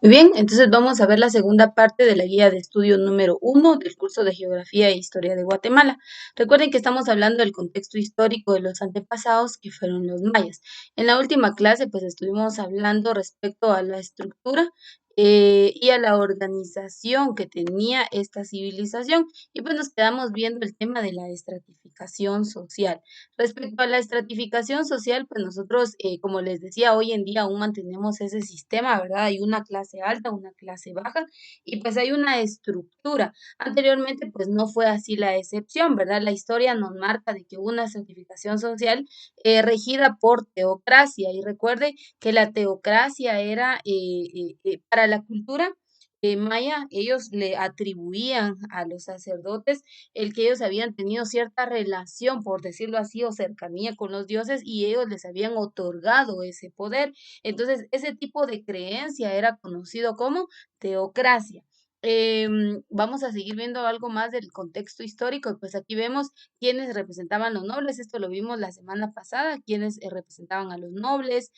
Muy bien, entonces vamos a ver la segunda parte de la guía de estudio número 1 del curso de Geografía e Historia de Guatemala. Recuerden que estamos hablando del contexto histórico de los antepasados que fueron los mayas. En la última clase pues estuvimos hablando respecto a la estructura y a la organización que tenía esta civilización y pues nos quedamos viendo el tema de la estratificación social. Respecto a la estratificación social, pues nosotros, como les decía, hoy en día aún mantenemos ese sistema, ¿verdad? Hay una clase alta, una clase baja y pues hay una estructura. Anteriormente, pues no fue así la excepción, ¿verdad? La historia nos marca de que hubo una estratificación social regida por teocracia y recuerde que la teocracia era para la cultura. Maya, ellos le atribuían a los sacerdotes el que ellos habían tenido cierta relación, por decirlo así, o cercanía con los dioses y ellos les habían otorgado ese poder. Entonces, ese tipo de creencia era conocido como teocracia. Vamos a seguir viendo algo más del contexto histórico, pues aquí vemos quiénes representaban los nobles, esto lo vimos la semana pasada, quiénes representaban a los nobles,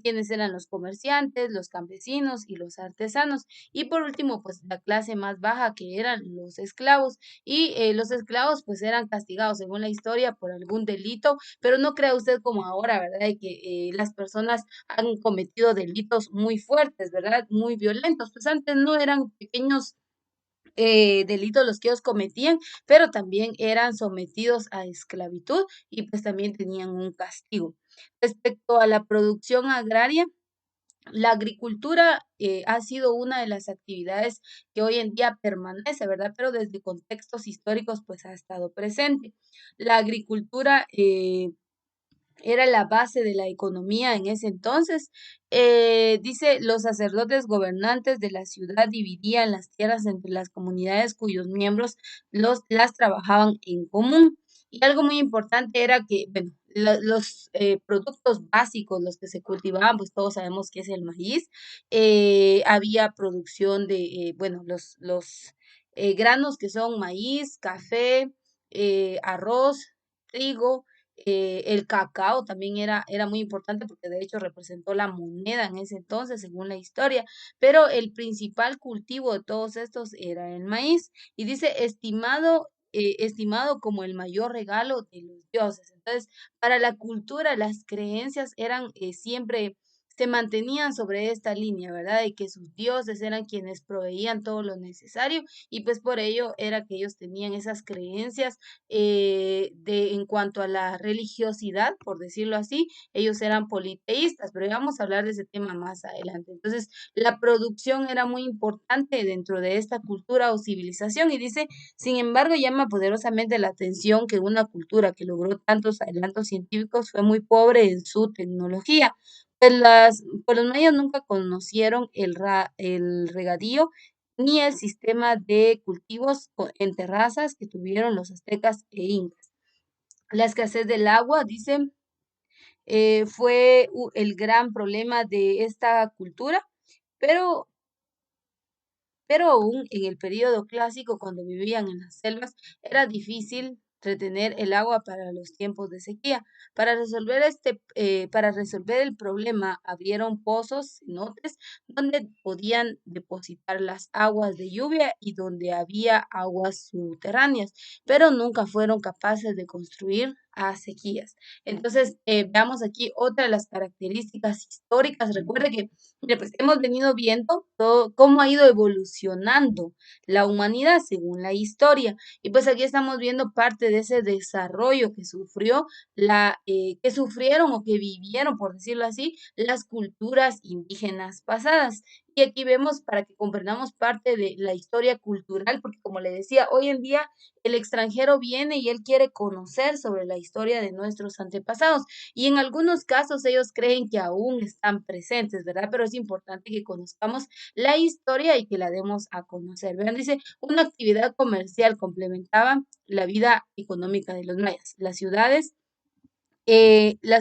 quiénes eran los comerciantes, los campesinos y los artesanos, y por último, pues la clase más baja que eran los esclavos y los esclavos pues eran castigados según la historia por algún delito, pero no crea usted como ahora, ¿verdad? De que las personas han cometido delitos muy fuertes, ¿verdad? Muy violentos, pues antes no eran pequeños delitos los que ellos cometían, pero también eran sometidos a esclavitud y pues también tenían un castigo. Respecto a la producción agraria, la agricultura ha sido una de las actividades que hoy en día permanece, ¿verdad? Pero desde contextos históricos, pues ha estado presente. La agricultura era la base de la economía en ese entonces. Dice, los sacerdotes gobernantes de la ciudad dividían las tierras entre las comunidades cuyos miembros las trabajaban en común. Y algo muy importante era que, bueno, los productos básicos, los que se cultivaban, pues todos sabemos que es el maíz. Había producción de, bueno, los granos que son maíz, café, arroz, trigo, el cacao también era muy importante porque de hecho representó la moneda en ese entonces, según la historia, pero el principal cultivo de todos estos era el maíz y dice estimado como el mayor regalo de los dioses. Entonces, para la cultura, las creencias eran siempre se mantenían sobre esta línea, ¿verdad? De que sus dioses eran quienes proveían todo lo necesario y pues por ello era que ellos tenían esas creencias en cuanto a la religiosidad, por decirlo así, ellos eran politeístas, pero ya vamos a hablar de ese tema más adelante. Entonces, la producción era muy importante dentro de esta cultura o civilización y dice, sin embargo, llama poderosamente la atención que una cultura que logró tantos adelantos científicos fue muy pobre en su tecnología. Pues los mayas nunca conocieron el regadío ni el sistema de cultivos en terrazas que tuvieron los aztecas e incas. La escasez del agua, dicen, fue el gran problema de esta cultura, pero pero aún en el período clásico, cuando vivían en las selvas, era difícil retener el agua para los tiempos de sequía. Para resolver el problema, abrieron pozos, cenotes, donde podían depositar las aguas de lluvia y donde había aguas subterráneas, pero nunca fueron capaces de construir a sequías. Entonces, veamos aquí otra de las características históricas. Recuerde que mire, pues hemos venido viendo todo, cómo ha ido evolucionando la humanidad según la historia. Y pues aquí estamos viendo parte de ese desarrollo que que sufrieron o que vivieron, por decirlo así, las culturas indígenas pasadas. Y aquí vemos para que comprendamos parte de la historia cultural, porque como le decía, hoy en día el extranjero viene y él quiere conocer sobre la historia de nuestros antepasados. Y en algunos casos ellos creen que aún están presentes, ¿verdad? Pero es importante que conozcamos la historia y que la demos a conocer. Vean, dice, una actividad comercial complementaba la vida económica de los mayas. Las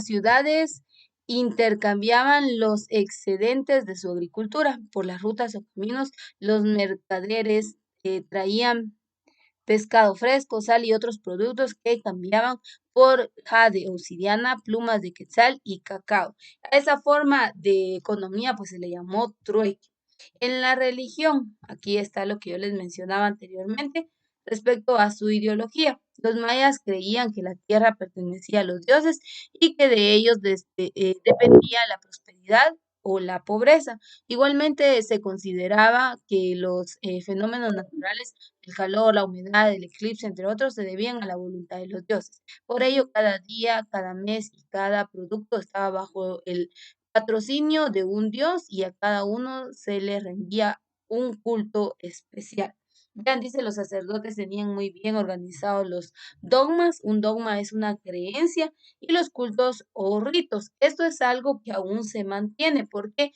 ciudades intercambiaban los excedentes de su agricultura por las rutas o caminos. Los mercaderes traían pescado fresco, sal y otros productos que cambiaban por jade, obsidiana, plumas de quetzal y cacao. A esa forma de economía pues se le llamó trueque. En la religión, aquí está lo que yo les mencionaba anteriormente respecto a su ideología. Los mayas creían que la tierra pertenecía a los dioses y que de ellos dependía la prosperidad o la pobreza. Igualmente se consideraba que los fenómenos naturales, el calor, la humedad, el eclipse, entre otros, se debían a la voluntad de los dioses. Por ello, cada día, cada mes y cada producto estaba bajo el patrocinio de un dios y a cada uno se le rendía un culto especial. Vean, dice, los sacerdotes tenían muy bien organizados los dogmas. Un dogma es una creencia y los cultos o ritos. Esto es algo que aún se mantiene porque,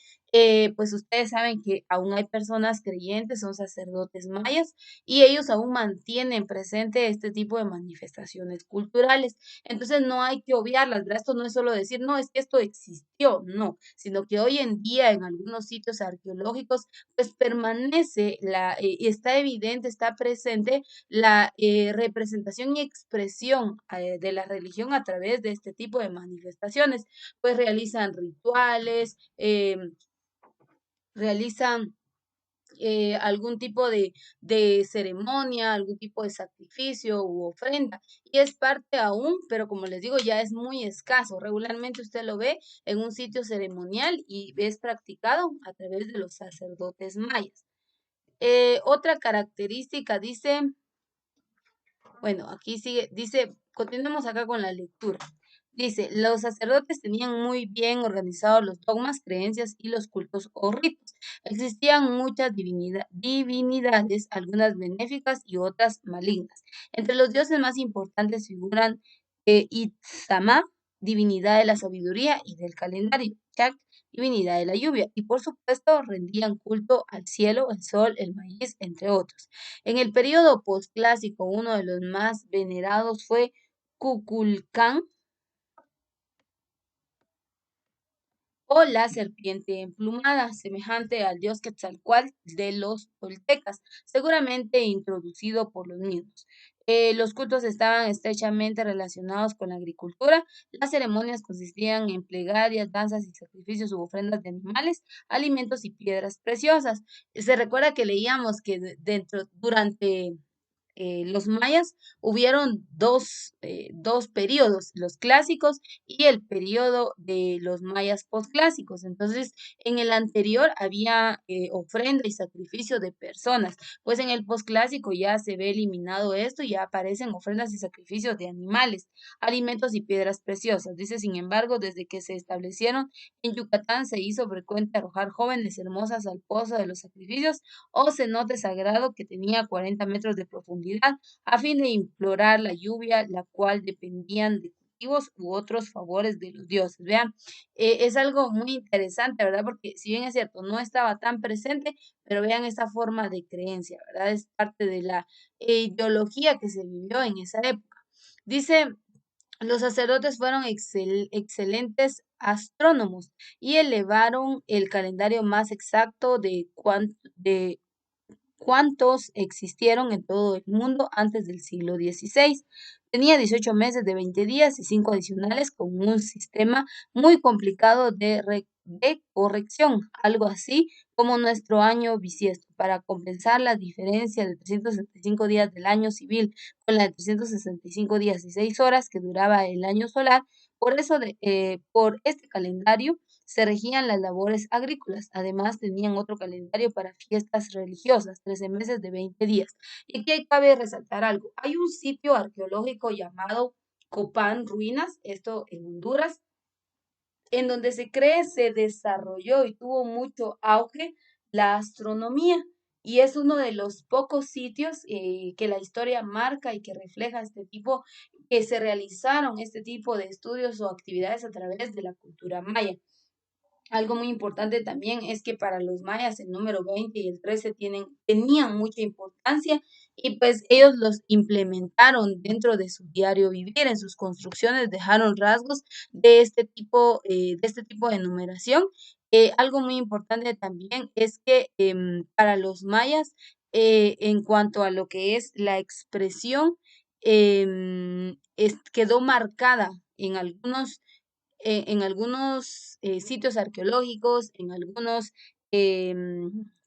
pues ustedes saben que aún hay personas creyentes, son sacerdotes mayas y ellos aún mantienen presente este tipo de manifestaciones culturales. Entonces no hay que obviarlas, ¿verdad? Esto no es solo decir, no, es que esto existió, no, sino que hoy en día en algunos sitios arqueológicos, pues permanece y está evidente, está presente la representación y expresión de la religión a través de este tipo de manifestaciones, pues realizan rituales, realizan algún tipo de ceremonia, algún tipo de sacrificio u ofrenda. Y es parte aún, pero como les digo, ya es muy escaso. Regularmente usted lo ve en un sitio ceremonial y es practicado a través de los sacerdotes mayas. Otra característica dice, bueno, aquí sigue, dice, continuemos acá con la lectura. Dice, los sacerdotes tenían muy bien organizados los dogmas, creencias y los cultos o ritos. Existían muchas divinidades, algunas benéficas y otras malignas. Entre los dioses más importantes figuran Itzamá, divinidad de la sabiduría y del calendario, Chak, divinidad de la lluvia, y por supuesto rendían culto al cielo, el sol, el maíz, entre otros. En el periodo posclásico, uno de los más venerados fue Kukulcán, o la serpiente emplumada, semejante al dios Quetzalcóatl de los toltecas, seguramente introducido por los mismos. Los cultos estaban estrechamente relacionados con la agricultura. Las ceremonias consistían en plegarias, danzas y sacrificios u ofrendas de animales, alimentos y piedras preciosas. Se recuerda que leíamos que durante los mayas hubieron dos periodos, los clásicos y el periodo de los mayas postclásicos. Entonces, en el anterior había ofrenda y sacrificio de personas, pues en el postclásico ya se ve eliminado esto y ya aparecen ofrendas y sacrificios de animales, alimentos y piedras preciosas. Dice, sin embargo, desde que se establecieron en Yucatán se hizo frecuente arrojar jóvenes hermosas al pozo de los sacrificios o cenote sagrado que tenía 40 metros de profundidad a fin de implorar la lluvia, la cual dependían de cultivos u otros favores de los dioses. Vean, es algo muy interesante, ¿verdad? Porque si bien es cierto, no estaba tan presente, pero vean esta forma de creencia, ¿verdad? Es parte de la ideología que se vivió en esa época. Dice, los sacerdotes fueron excelentes astrónomos y elevaron el calendario más exacto de cuántos existieron en todo el mundo antes del siglo XVI. Tenía 18 meses de 20 días y 5 adicionales con un sistema muy complicado de corrección, algo así como nuestro año bisiesto, para compensar la diferencia de 365 días del año civil con la de 365 días y 6 horas que duraba el año solar. Por este calendario se regían las labores agrícolas. Además, tenían otro calendario para fiestas religiosas, 13 meses de 20 días. Y aquí cabe resaltar algo. Hay un sitio arqueológico llamado Copán Ruinas, esto en Honduras, en donde se cree se desarrolló y tuvo mucho auge la astronomía. Y es uno de los pocos sitios que la historia marca y que refleja que se realizaron este tipo de estudios o actividades a través de la cultura maya. Algo muy importante también es que para los mayas el número 20 y el 13 tenían mucha importancia y pues ellos los implementaron dentro de su diario vivir, en sus construcciones dejaron rasgos de este tipo de numeración. Algo muy importante también es que para los mayas, en cuanto a lo que es la expresión, quedó marcada en algunos sitios arqueológicos, en algunos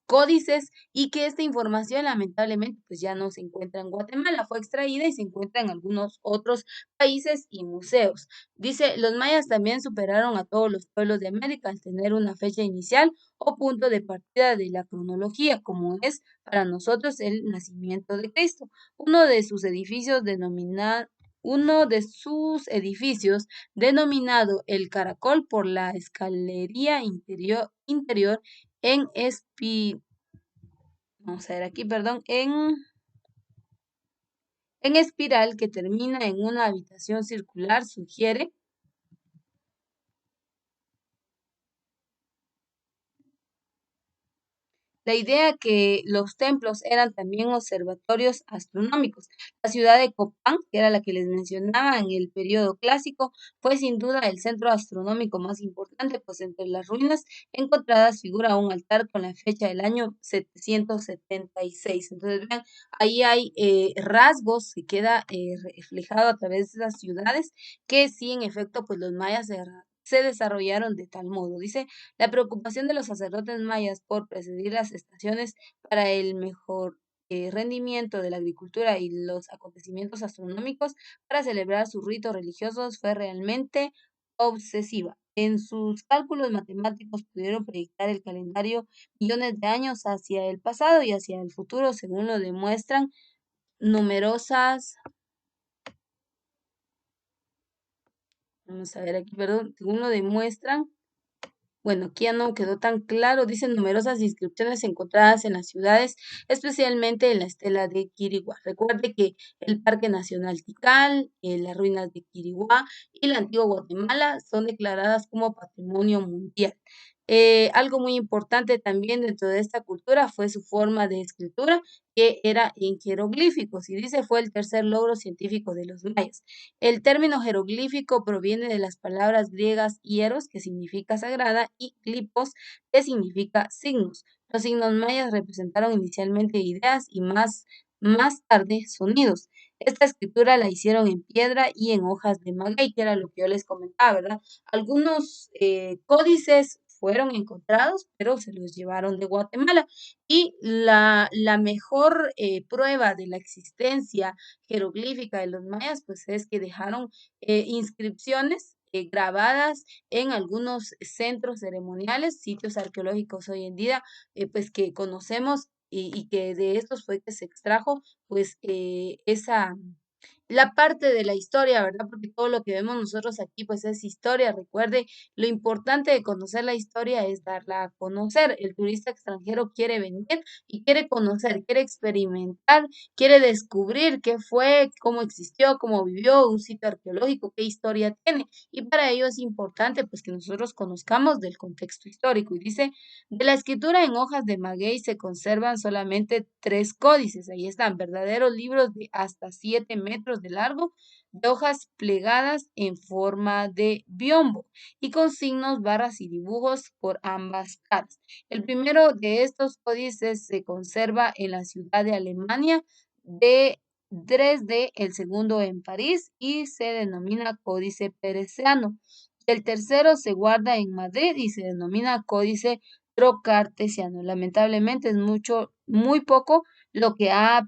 códices y que esta información lamentablemente pues ya no se encuentra en Guatemala, fue extraída y se encuentra en algunos otros países y museos. Dice, los mayas también superaron a todos los pueblos de América al tener una fecha inicial o punto de partida de la cronología, como es para nosotros el nacimiento de Cristo. Uno de sus edificios, denominado El Caracol por la escalería interior en vamos a ver aquí, perdón, en espiral que termina en una habitación circular, sugiere la idea que los templos eran también observatorios astronómicos. La ciudad de Copán, que era la que les mencionaba en el periodo clásico, fue sin duda el centro astronómico más importante, pues entre las ruinas encontradas figura un altar con la fecha del año 776. Entonces, vean, ahí hay rasgos que queda reflejado a través de esas ciudades que sí, en efecto, pues los mayas se desarrollaron de tal modo. Dice la preocupación de los sacerdotes mayas por presidir las estaciones para el mejor rendimiento de la agricultura y los acontecimientos astronómicos para celebrar sus ritos religiosos fue realmente obsesiva. En sus cálculos matemáticos pudieron proyectar el calendario millones de años hacia el pasado y hacia el futuro, según lo demuestran numerosas, vamos a ver aquí, perdón, según lo demuestran. Bueno, aquí ya no quedó tan claro. Dicen numerosas inscripciones encontradas en las ciudades, especialmente en la estela de Quiriguá. Recuerde que el Parque Nacional Tikal, las ruinas de Quiriguá y la antigua Guatemala son declaradas como Patrimonio Mundial. Algo muy importante también dentro de esta cultura fue su forma de escritura, que era en jeroglíficos, y dice fue el tercer logro científico de los mayas. El término jeroglífico proviene de las palabras griegas hieros, que significa sagrada, y glipos, que significa signos. Los signos mayas representaron inicialmente ideas y más tarde sonidos. Esta escritura la hicieron en piedra y en hojas de maguey, que era lo que yo les comentaba, ¿verdad? Algunos códices fueron encontrados, pero se los llevaron de Guatemala. Y la mejor prueba de la existencia jeroglífica de los mayas, pues es que dejaron inscripciones grabadas en algunos centros ceremoniales, sitios arqueológicos hoy en día, pues que conocemos y que de estos fue que se extrajo, pues la parte de la historia, ¿verdad? Porque todo lo que vemos nosotros aquí, pues es historia. Recuerde, lo importante de conocer la historia es darla a conocer. El turista extranjero quiere venir y quiere conocer, quiere experimentar, quiere descubrir qué fue, cómo existió, cómo vivió un sitio arqueológico, qué historia tiene. Y para ello es importante, pues, que nosotros conozcamos del contexto histórico. Y dice, de la escritura en hojas de maguey se conservan solamente 3 códices. Ahí están, verdaderos libros de hasta 7 metros de largo, de hojas plegadas en forma de biombo y con signos, barras y dibujos por ambas caras. El primero de estos códices se conserva en la ciudad de Alemania de Dresde, el segundo en París y se denomina Códice Peresiano. El tercero se guarda en Madrid y se denomina Códice Trocartesiano. Lamentablemente es muy poco lo que ha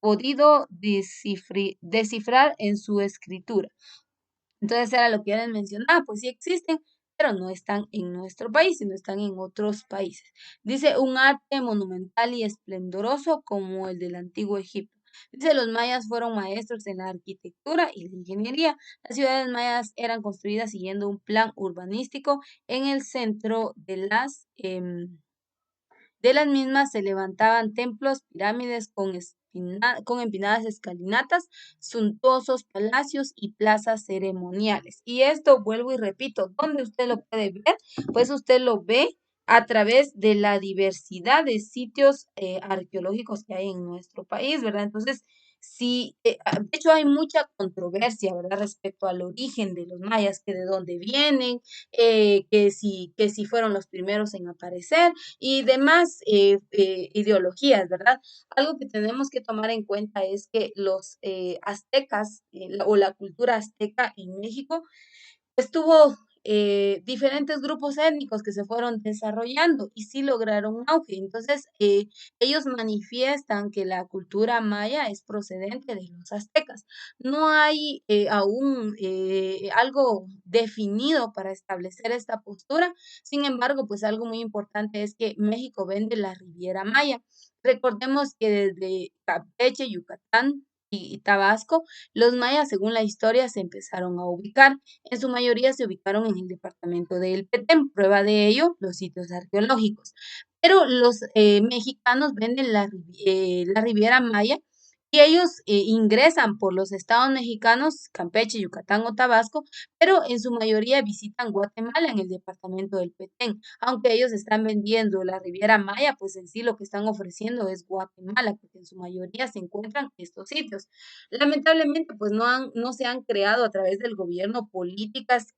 podido descifrar en su escritura. Entonces era lo que ya les mencionaba, pues sí existen, pero no están en nuestro país, sino están en otros países. Dice un arte monumental y esplendoroso como el del antiguo Egipto. Dice los mayas fueron maestros en la arquitectura y la ingeniería. Las ciudades mayas eran construidas siguiendo un plan urbanístico. En el centro de las mismas se levantaban templos, pirámides con empinadas escalinatas, suntuosos palacios y plazas ceremoniales. Y esto, vuelvo y repito, ¿dónde usted lo puede ver? Pues usted lo ve a través de la diversidad de sitios arqueológicos que hay en nuestro país, ¿verdad? Entonces, sí, de hecho hay mucha controversia, ¿verdad? Respecto al origen de los mayas, que de dónde vienen, que si fueron los primeros en aparecer y demás ideologías, ¿verdad? Algo que tenemos que tomar en cuenta es que los aztecas o la cultura azteca en México estuvo diferentes grupos étnicos que se fueron desarrollando y sí lograron un auge. Entonces, ellos manifiestan que la cultura maya es procedente de los aztecas. No hay aún algo definido para establecer esta postura. Sin embargo, pues algo muy importante es que México vende la Riviera Maya. Recordemos que desde Campeche, Yucatán y Tabasco, los mayas, según la historia, se empezaron a ubicar. En su mayoría se ubicaron en el departamento del Petén. Prueba de ello, los sitios arqueológicos. Pero los mexicanos venden la Riviera Maya y ellos ingresan por los estados mexicanos, Campeche, Yucatán o Tabasco, pero en su mayoría visitan Guatemala en el departamento del Petén. Aunque ellos están vendiendo la Riviera Maya, pues en sí lo que están ofreciendo es Guatemala, porque en su mayoría se encuentran estos sitios. Lamentablemente, pues no se han creado a través del gobierno políticas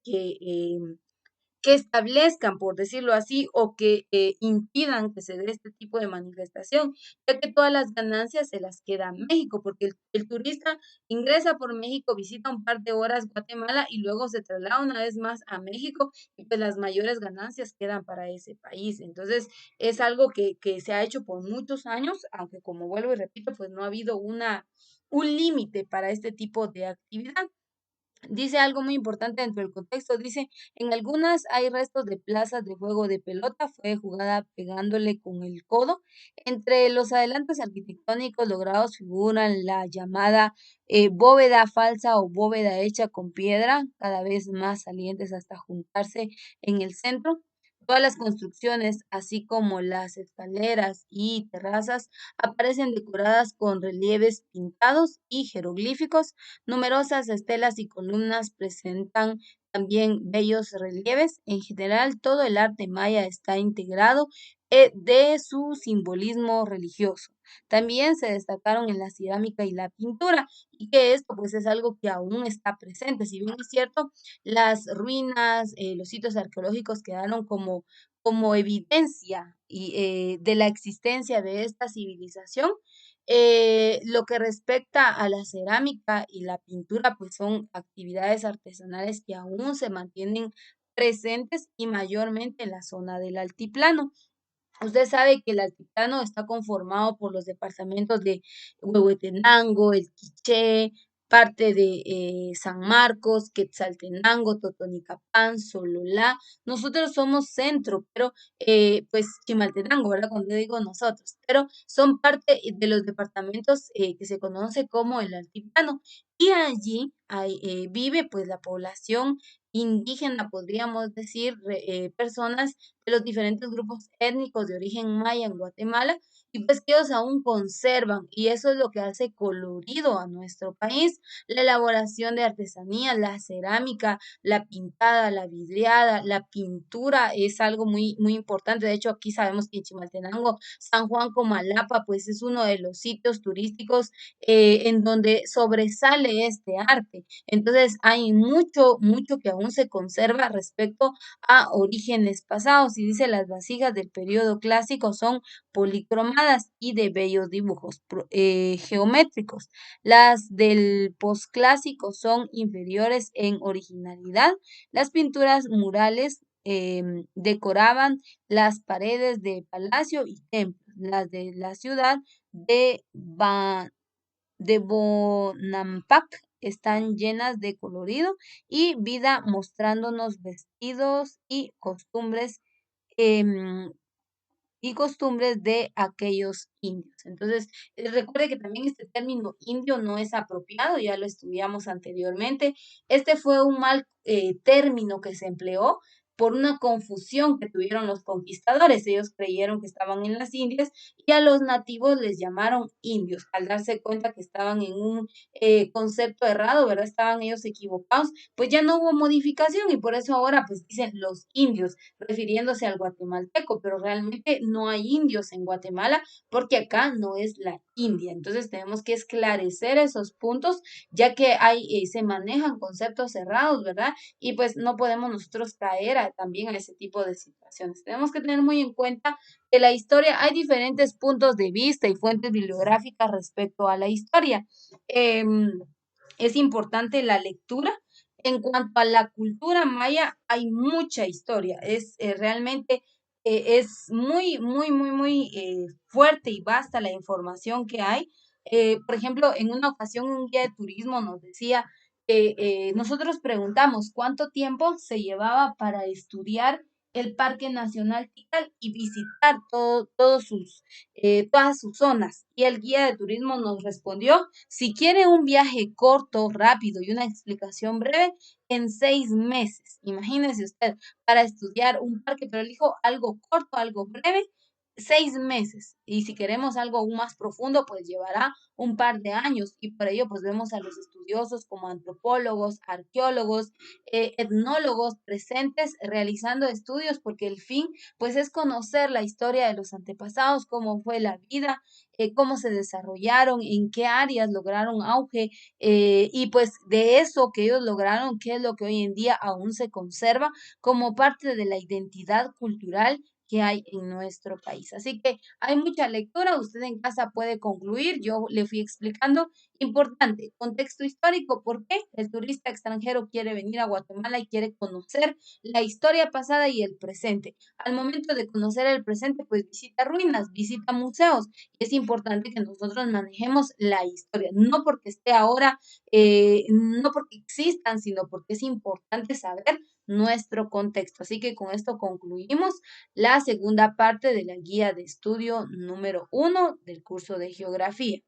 que establezcan, por decirlo así, o que impidan que se dé este tipo de manifestación, ya que todas las ganancias se las queda México, porque el turista ingresa por México, visita un par de horas Guatemala y luego se traslada una vez más a México y pues las mayores ganancias quedan para ese país. Entonces, es algo que se ha hecho por muchos años, aunque como vuelvo y repito, pues no ha habido un límite para este tipo de actividad. Dice algo muy importante dentro del contexto, dice, en algunas hay restos de plazas de juego de pelota, fue jugada pegándole con el codo. Entre los adelantos arquitectónicos logrados figuran la llamada bóveda falsa o bóveda hecha con piedra, cada vez más salientes hasta juntarse en el centro. Todas las construcciones, así como las escaleras y terrazas, aparecen decoradas con relieves pintados y jeroglíficos. Numerosas estelas y columnas presentan también bellos relieves. En general, todo el arte maya está integrado de su simbolismo religioso. También se destacaron en la cerámica y la pintura, y que esto pues es algo que aún está presente. Si bien es cierto, las ruinas, los sitios arqueológicos quedaron como evidencia de la existencia de esta civilización, lo que respecta a la cerámica y la pintura, pues son actividades artesanales que aún se mantienen presentes y mayormente en la zona del altiplano. Usted sabe que el altiplano está conformado por los departamentos de Huehuetenango, El Quiché, parte de San Marcos, Quetzaltenango, Totonicapán, Sololá. Nosotros somos centro, pero pues Chimaltenango, ¿verdad? Cuando digo nosotros, pero son parte de los departamentos que se conoce como el altiplano. Y allí vive pues la población indígena, podríamos decir, personas de los diferentes grupos étnicos de origen maya en Guatemala, y pues que ellos aún conservan, y eso es lo que hace colorido a nuestro país, la elaboración de artesanía, la cerámica, la pintada, la vidriada, la pintura es algo muy, muy importante. De hecho, aquí sabemos que en Chimaltenango, San Juan Comalapa, pues es uno de los sitios turísticos en donde sobresale este arte. Entonces, hay mucho, mucho que aún se conserva respecto a orígenes pasados. Y dice, las vasijas del periodo clásico son policromadas y de bellos dibujos geométricos. Las del posclásico son inferiores en originalidad. Las pinturas murales decoraban las paredes de palacio y templos. Las de la ciudad de, de Bonampak están llenas de colorido y vida, mostrándonos vestidos em, y costumbres de aquellos indios. Entonces, recuerde que también este término indio no es apropiado, ya lo estudiamos anteriormente. Este fue un mal término que se empleó por una confusión que tuvieron los conquistadores. Ellos creyeron que estaban en las Indias y a los nativos les llamaron indios, al darse cuenta que estaban en un concepto errado, ¿verdad? Estaban ellos equivocados, pues ya no hubo modificación y por eso ahora pues dicen los indios refiriéndose al guatemalteco, pero realmente no hay indios en Guatemala porque acá no es la India. Entonces tenemos que esclarecer esos puntos, ya que se manejan conceptos cerrados, ¿verdad? Y pues no podemos nosotros caer también a ese tipo de situaciones. Tenemos que tener muy en cuenta que la historia, hay diferentes puntos de vista y fuentes bibliográficas respecto a la historia. Es importante la lectura En cuanto a la cultura maya, hay mucha historia. Es realmente es muy fuerte y vasta la información que hay. Por ejemplo, en una ocasión un guía de turismo nos decía que nosotros preguntamos cuánto tiempo se llevaba para estudiar el Parque Nacional Tikal y visitar todas sus zonas. Y el guía de turismo nos respondió, si quiere un viaje corto, rápido y una explicación breve, en 6 meses. Imagínese usted, para estudiar un parque, pero elijo algo corto, algo breve, 6 meses. Y si queremos algo aún más profundo, pues llevará un par de años. Y por ello, pues vemos a los estudiosos como antropólogos, arqueólogos, etnólogos presentes realizando estudios, porque el fin, pues, es conocer la historia de los antepasados, cómo fue la vida, cómo se desarrollaron, en qué áreas lograron auge, y pues de eso que ellos lograron, qué es lo que hoy en día aún se conserva como parte de la identidad cultural que hay en nuestro país. Así que hay mucha lectura, usted en casa puede concluir, yo le fui explicando. Importante, contexto histórico, ¿por qué el turista extranjero quiere venir a Guatemala y quiere conocer la historia pasada y el presente? Al momento de conocer el presente, pues visita ruinas, visita museos, y es importante que nosotros manejemos la historia, no porque esté ahora, no porque existan, sino porque es importante saber nuestro contexto. Así que con esto concluimos la segunda parte de la guía de estudio número 1 del curso de geografía.